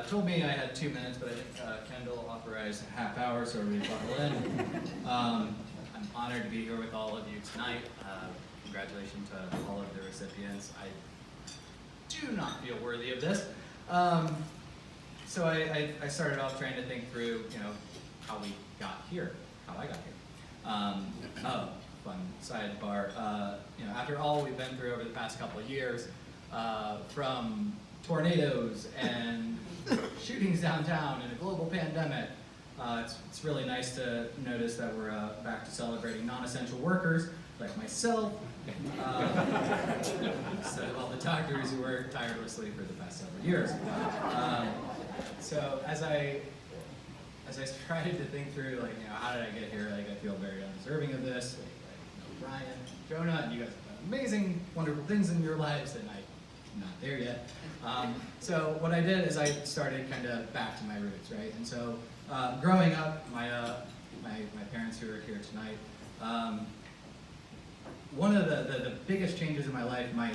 told me I had 2 minutes, but I think Kendall authorized a half hour, so we buckle in. I'm honored to be here with all of you tonight. Congratulations to all of the recipients. I do not feel worthy of this. So I started off trying to think through, how we got here, how I got here. Fun sidebar. After all we've been through over the past couple of years, from tornadoes and shootings downtown and a global pandemic, it's really nice to notice that we're back to celebrating non-essential workers like myself, instead of all the doctors who worked tirelessly for the past several years. So as I tried to think through, how did I get here? I feel very undeserving of this. Brian, Jonah, and you guys have done amazing, wonderful things in your lives, and I'm not there yet. So what I did is I started kind of back to my roots, right? And so growing up, my parents who are here tonight, one of the biggest changes in my life, my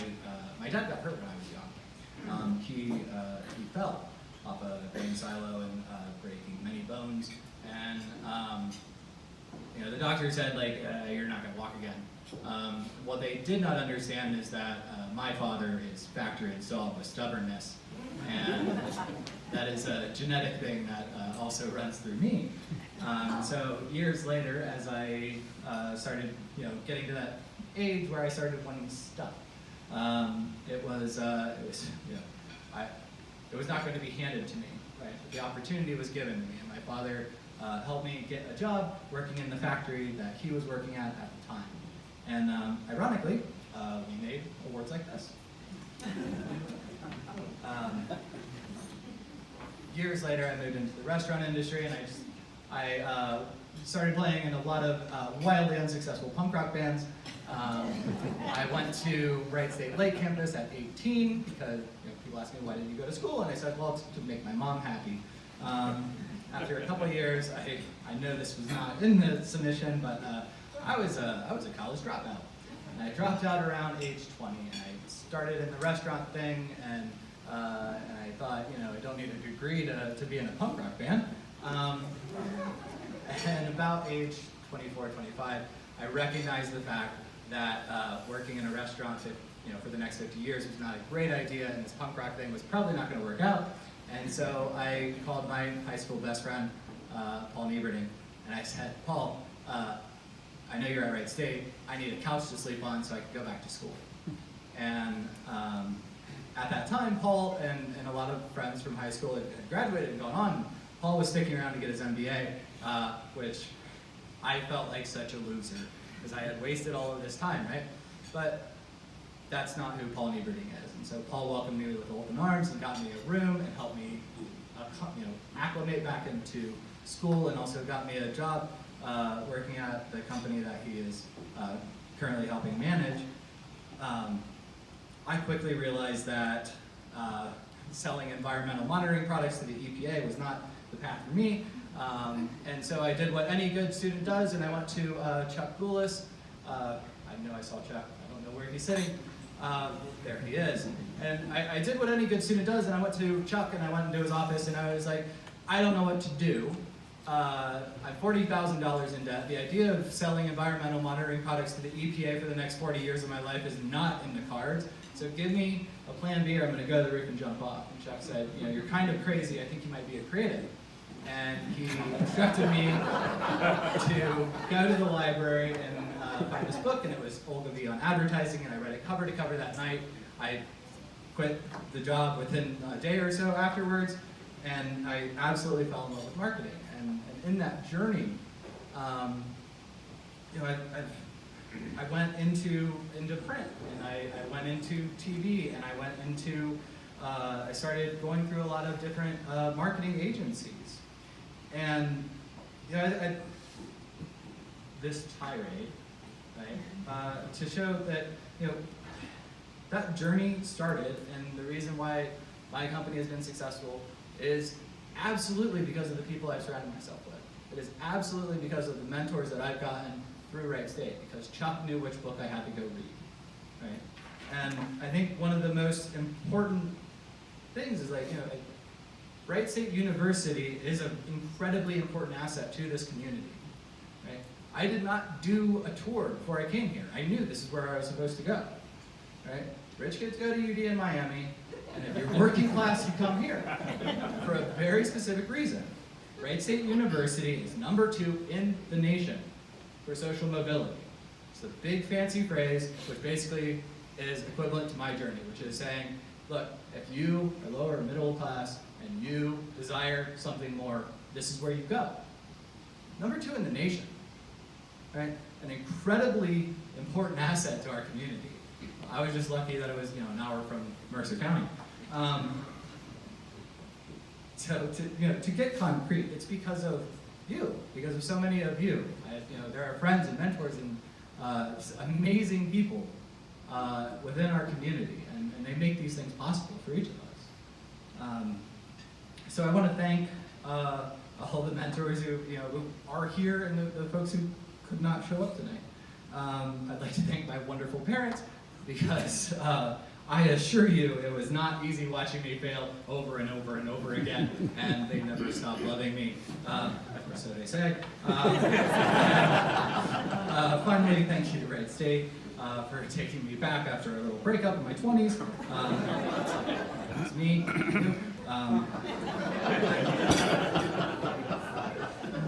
dad got hurt when I was young. He fell off a grain silo and breaking many bones, and the doctor said, you're not going to walk again. What they did not understand is that my father is factory installed with stubbornness, and that is a genetic thing that also runs through me. So years later, as I started, getting to that age where I started wanting stuff, it was not going to be handed to me. Right? The opportunity was given to me, and my father helped me get a job working in the factory that he was working at the time. And ironically, we made awards like this. Years later, I moved into the restaurant industry, and I started playing in a lot of wildly unsuccessful punk rock bands. I went to Wright State Lake campus at 18 because people asked me, why did you go to school? And I said, well, it's to make my mom happy. After a couple of years, I know this was not in the submission, but I was a college dropout. And I dropped out around age 20, and I started in the restaurant thing, and I thought, I don't need a degree to be in a punk rock band. And about age 24, 25, I recognized the fact that working in a restaurant for the next 50 years was not a great idea, and this punk rock thing was probably not going to work out. And so I called my high school best friend, Paul Nieberding, and I said, Paul, I know you're at Wright State. I need a couch to sleep on so I can go back to school. And at that time, Paul and a lot of friends from high school had graduated and gone on. Paul was sticking around to get his MBA, which I felt like such a loser because I had wasted all of this time, right? But that's not who Paul Nieberding is. And so Paul welcomed me with open arms and got me a room and helped me acclimate back into school, and also got me a job working at the company that he is currently helping manage. I quickly realized that selling environmental monitoring products to the EPA was not the path for me. And so I did what any good student does, and I went to Chuck Goulis. I know I saw Chuck. I don't know where he's sitting. There he is. And I did what any good student does, and I went to Chuck, and I went into his office, and I was like, I don't know what to do. I'm $40,000 in debt. The idea of selling environmental monitoring products to the EPA for the next 40 years of my life is not in the cards. So give me a plan B, or I'm going to go to the roof and jump off. And Chuck said, you're kind of crazy. I think you might be a creative. And he instructed me to go to the library and find this book, and it was Olga V on advertising, and I read it cover to cover that night. I quit the job within a day or so afterwards, and I absolutely fell in love with marketing. And in that journey, I went into print, and I went into TV, and I went into, I started going through a lot of different marketing agencies. And this tirade, right, to show that that journey started, and the reason why my company has been successful is absolutely because of the people I've surrounded myself with. It is absolutely because of the mentors that I've gotten through Wright State, because Chuck knew which book I had to go read, right? And I think one of the most important things is Wright State University is an incredibly important asset to this community. Right? I did not do a tour before I came here. I knew this is where I was supposed to go. Right? Rich kids go to UD in Miami, and if you're working class, you come here for a very specific reason. Wright State University is #2 in the nation for social mobility. It's a big fancy phrase, which basically is equivalent to my journey, which is saying, look, if you are lower or middle class and you desire something more, this is where you go. #2 in the nation, right? An incredibly important asset to our community. I was just lucky that it was, an hour from Mercer County. So to get concrete, it's because of you, because of so many of you. There are friends and mentors and amazing people within our community, and they make these things possible for each of us. So I want to thank all the mentors who are here and the folks who could not show up tonight. I'd like to thank my wonderful parents, because I assure you it was not easy watching me fail over and over and over again, and they never stopped loving me, or so they say. Finally, thank you to Wright State for taking me back after a little breakup in my 20s. That's me. I'm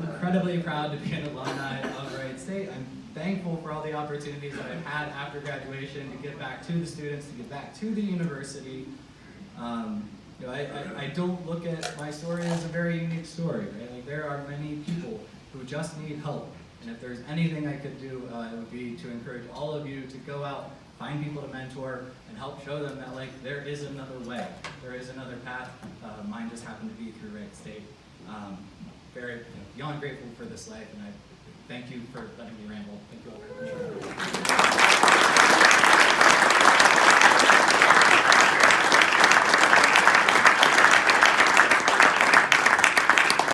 incredibly proud to be an alumni of Wright State. I'm thankful for all the opportunities that I've had after graduation to give back to the students, to give back to the university. I don't look at my story as a very unique story, right? Like, there are many people who just need help, and if there's anything I could do, it would be to encourage all of you to go out, find people to mentor, and help show them that there is another way, there is another path. Mine just happened to be through Wright State. Very beyond grateful for this life, and I thank you for letting me ramble. Thank you all very much.